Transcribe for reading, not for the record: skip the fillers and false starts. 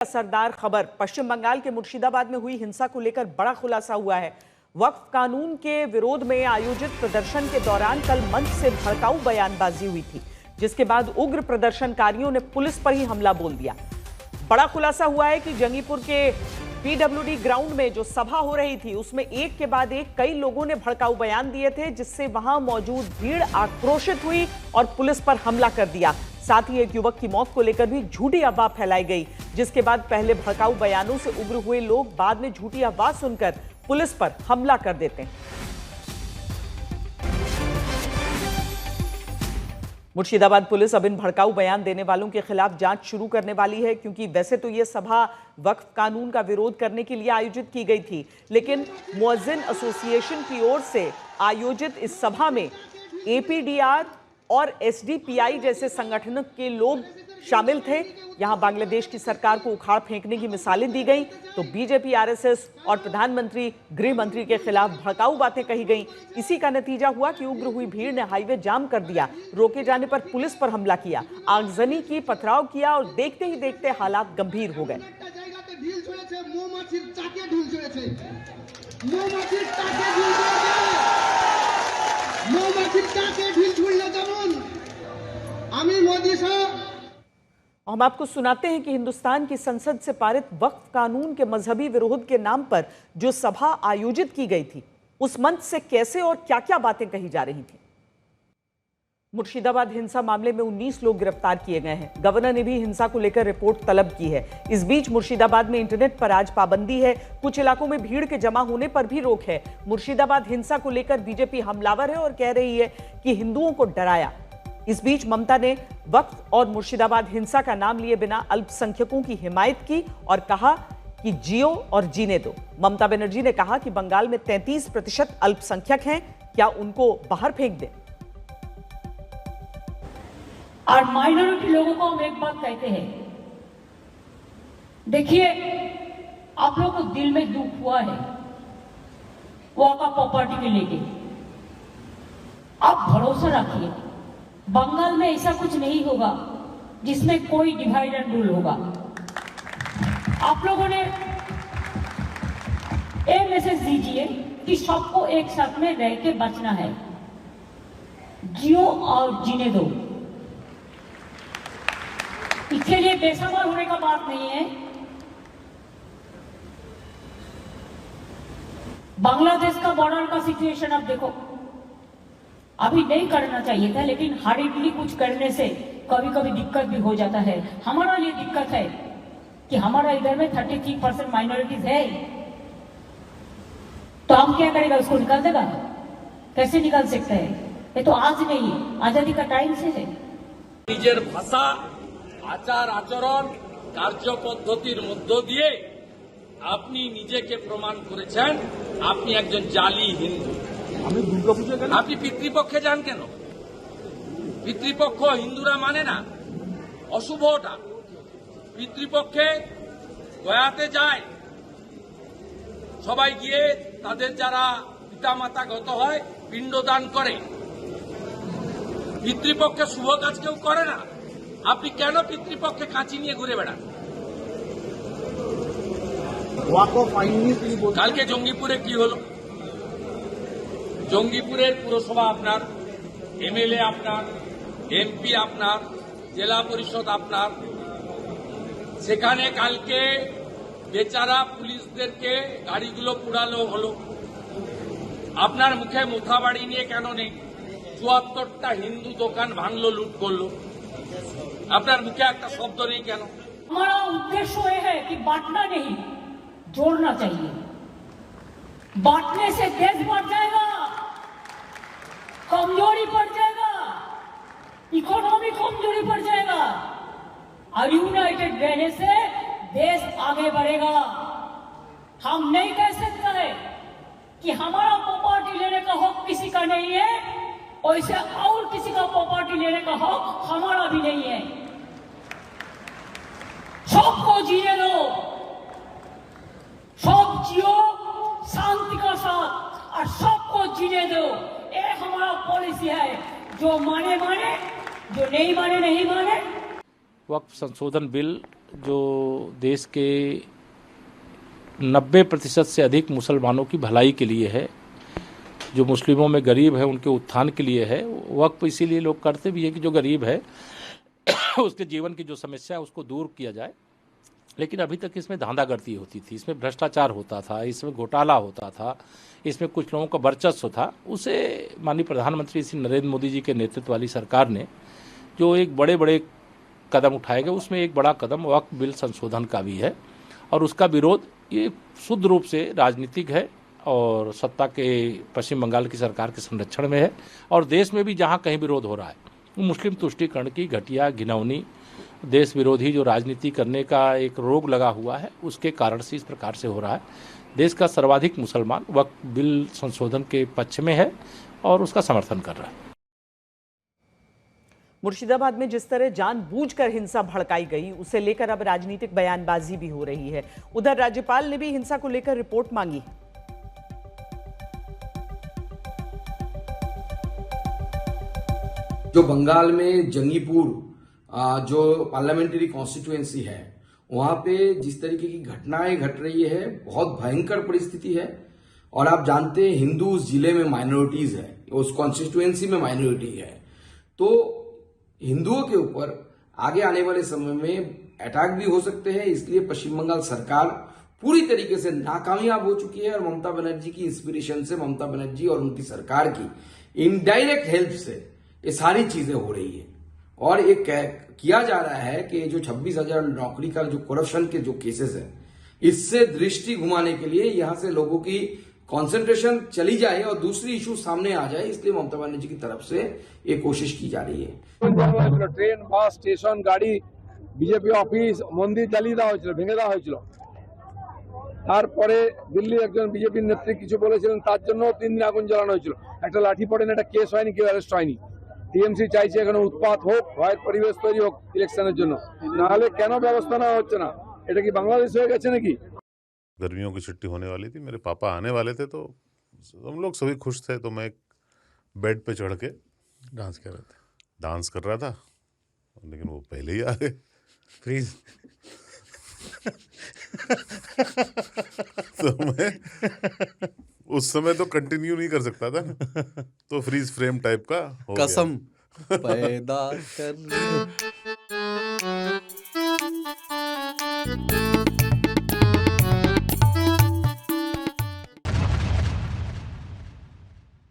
असरदार खबर। पश्चिम बंगाल के मुर्शिदाबाद में हुई हिंसा को लेकर बड़ा खुलासा हुआ है। वक्फ कानून के विरोध में आयोजित प्रदर्शन के दौरान कल मंच से भड़काऊ बयानबाजी हुई थी, जिसके बाद उग्र प्रदर्शनकारियों ने पुलिस पर ही हमला बोल दिया। बड़ा खुलासा हुआ है कि जंगीपुर के पीडब्ल्यूडी ग्राउंड में जो सभा हो रही थी, उसमें एक के बाद एक कई लोगों ने भड़काऊ बयान दिए थे, जिससे वहां मौजूद भीड़ आक्रोशित हुई और पुलिस पर हमला कर दिया। साथ ही एक युवक की मौत को लेकर भी झूठी अफवाह फैलाई गई, जिसके बाद पहले भड़काऊ बयानों से उग्र हुए लोग बाद में झूठी अफवाह सुनकर पुलिस पर हमला कर देते हैं। मुर्शिदाबाद पुलिस अब इन भड़काऊ बयान देने वालों के खिलाफ जांच शुरू करने वाली है, क्योंकि वैसे तो यह सभा वक्फ कानून का विरोध करने के लिए आयोजित की गई थी, लेकिन मुअज्जिन एसोसिएशन की ओर से आयोजित इस सभा में एपीडीआर और एसडीपीआई जैसे संगठनों के लोग शामिल थे। यहां बांग्लादेश की सरकार को उखाड़ फेंकने की मिसालें दी गई, तो बीजेपी, आरएसएस और प्रधानमंत्री, गृह मंत्री के खिलाफ भड़काऊ बातें कही गई। इसी का नतीजा हुआ कि उग्र हुई भीड़ ने हाईवे जाम कर दिया, रोके जाने पर पुलिस पर हमला किया, आगजनी की, पथराव किया और देखते ही देखते हालात गंभीर हो गए। हम आपको सुनाते हैं कि हिंदुस्तान की संसद से पारित वक्फ कानून के मजहबी विरोध के नाम पर जो सभा आयोजित की गई थी, उस मंच से कैसे और क्या क्या बातें कही जा रही थी। मुर्शिदाबाद हिंसा मामले में 19 लोग गिरफ्तार किए गए हैं। गवर्नर ने भी हिंसा को लेकर रिपोर्ट तलब की है। इस बीच मुर्शिदाबाद में इंटरनेट पर आज पाबंदी है। कुछ इलाकों में भीड़ के जमा होने पर भी रोक है। मुर्शिदाबाद हिंसा को लेकर बीजेपी हमलावर है और कह रही है कि हिंदुओं को डराया। इस बीच ममता ने वक्फ और मुर्शिदाबाद हिंसा का नाम लिए बिना अल्पसंख्यकों की हिमायत की और कहा कि जियो और जीने दो। ममता बनर्जी ने कहा कि बंगाल में 33% अल्पसंख्यक हैं, क्या उनको बाहर फेंक दें। और माइनॉरिटी लोगों को हम एक बात कहते हैं, देखिए आप लोगों को दिल में दुख हुआ है वहां का प्रॉपर्टी के लेके, आप भरोसा रखिए बंगाल में ऐसा कुछ नहीं होगा जिसमें कोई डिवाइड एंड रूल होगा। आप लोगों ने ये मैसेज दीजिए कि सबको एक साथ में रह के बचना है, जियो और जीने दो। इसके लिए बेसब्र होने का बात नहीं है। बांग्लादेश का बॉर्डर का सिचुएशन आप देखो, अभी नहीं करना चाहिए था, लेकिन हरीडली कुछ करने से कभी कभी दिक्कत भी हो जाता है। हमारा लिए दिक्कत है कि हमारा इधर में 33% माइनॉरिटीज है, तो हम क्या करेगा, उसको निकाल देगा? कैसे निकाल सकते हैं? ये तो आज नहीं, आजादी का टाइम से है। নিজের ভাষা, আচার আচরণ, কার্যপদ্ধতির মধ্য দিয়ে আপনি নিজেকে প্রমাণ করেছেন আপনি একজন জালি হিন্দু। আমি দুর্গাপূজা কেন? আপনি পিতৃপক্ষে যান কেন? পিতৃপক্ষ হিন্দুরা মানে না, অশুভ ওটা। পিতৃপক্ষে গয়াতে যায় সবাই, গিয়ে তাদের যারা পিতামাতা গত হয় পিণ্ডদান করে। পিতৃপক্ষে শুভ কাজ কেউ করে না। আপনি কেন পিতৃপক্ষে কাঁচি নিয়ে ঘুরে বেড়ান? কালকে জঙ্গিপুরে কি হলো? জঙ্গিপুরের পুরসভা আপনার, এমএলএ আপনার, এমপি আপনার, জেলা পরিষদ আপনার। সেখানে কালকে বেচারা পুলিশদেরকে গাড়িগুলো পুড়ালো হলো, আপনার মুখে মুথাবাড়ি নিয়ে কেন নেই? 74টা হিন্দু দোকান ভাঙলো, লুট করলো, আপনার মুখে একটা শব্দ নেই কেন? हमारा उद्देश्य यह है कि बांटना नहीं, जोड़ना चाहिए। बांटने से देश बढ़ जाएगा, कमजोरी बढ़ जाएगा, इकोनॉमी कमजोरी बढ़ जाएगा, और यूनाइटेड रहने से देश आगे बढ़ेगा। हम नहीं कह सकते हैं कि हमारा प्रॉपर्टी लेने का हक किसी का नहीं है, वैसे और किसी का प्रॉपर्टी लेने का हक हमारा भी नहीं है। सबको जीने दो, सब जियो शांति का साथ, और सबको जीने दो। ये हमारा पॉलिसी है। जो माने माने, जो नहीं माने नहीं माने। वक्फ संशोधन बिल जो देश के 90% से अधिक मुसलमानों की भलाई के लिए है, जो मुस्लिमों में गरीब है उनके उत्थान के लिए है। वक्फ इसीलिए लोग करते भी है कि जो गरीब है उसके जीवन की जो समस्या है उसको दूर किया जाए। लेकिन अभी तक इसमें धांधागर्दी होती थी, इसमें भ्रष्टाचार होता था, इसमें घोटाला होता था, इसमें कुछ लोगों का वर्चस्व था। उसे माननीय प्रधानमंत्री श्री नरेंद्र मोदी जी के नेतृत्व वाली सरकार ने जो एक बड़े बड़े कदम उठाए गए, उसमें एक बड़ा कदम वक्फ बिल संशोधन का भी है। और उसका विरोध ये शुद्ध रूप से राजनीतिक है और सत्ता के पश्चिम बंगाल की सरकार के संरक्षण में है। और देश में भी जहाँ कहीं विरोध हो रहा है वो मुस्लिम तुष्टीकरण की घटिया घिनौनी देश विरोधी जो राजनीति करने का एक रोग लगा हुआ है उसके कारण से इस प्रकार से हो रहा है। देश का सर्वाधिक मुसलमान वक्फ बिल संशोधन के पक्ष में है और उसका समर्थन कर रहा है। मुर्शिदाबाद में जिस तरह जानबूझकर हिंसा भड़काई गई, उसे लेकर अब राजनीतिक बयानबाजी भी हो रही है। उधर राज्यपाल ने भी हिंसा को लेकर रिपोर्ट मांगी। जो बंगाल में जंगीपुर जो पार्लियामेंट्री कॉन्स्टिट्यूएंसी है, वहां पे जिस तरीके की घटनाएं घट रही है, बहुत भयंकर परिस्थिति है। और आप जानते हैं हिंदू उस जिले में माइनॉरिटीज है, उस कॉन्स्टिट्यूएंसी में माइनॉरिटी है। तो हिंदुओं के ऊपर आगे आने वाले समय में अटैक भी हो सकते हैं। इसलिए पश्चिम बंगाल सरकार पूरी तरीके से नाकामयाब हो चुकी है। और ममता बनर्जी की इंस्पिरेशन से, ममता बनर्जी और उनकी सरकार की इनडायरेक्ट हेल्प से ये सारी चीजें हो रही है। और ये किया जा रहा है कि जो 26,000 नौकरी का जो करप्शन के जो केसेस है, इससे दृष्टि घुमाने के लिए यहां से लोगों की कंसंट्रेशन चली जाए और दूसरी इशू सामने आ जाए, इसलिए ममता बनर्जी की तरफ से ये कोशिश की जा रही है। ট্রেন বাস স্টেশন গাড়ি বিজেপি অফিস মন্দির জ্বালিয়ে দেওয়া হয়েছিল, ভেঙে দেওয়া হয়েছিল। তারপরে দিল্লির একজন বিজেপির নেত্রী কিছু বলেছিলেন, তার জন্য 3 দিন আগুন জ্বালানো হয়েছিল। একটা লাঠি পড়েন, একটা কেস হয়নি, কেউ অ্যারেস্ট হয়নি। টিএমসি চাইছে এখানে উৎপাত হোক, ভয়ের পরিবেশ তৈরি হোক ইলেকশনের জন্য, নাহলে কেন ব্যবস্থা নেওয়া হচ্ছে না? এটা কি বাংলাদেশ হয়ে গেছে নাকি? गर्मियों की छुट्टी होने वाली थी, मेरे पापा आने वाले थे, तो हम लोग सभी खुश थे। तो मैं एक बेड पे चढ़ के डांस कर रहा था, लेकिन वो पहले ही आ गए। फ्रीज तो मैं उस समय तो कंटिन्यू नहीं कर सकता था ना, तो फ्रीज फ्रेम टाइप का हो कसम गया। पैदा कर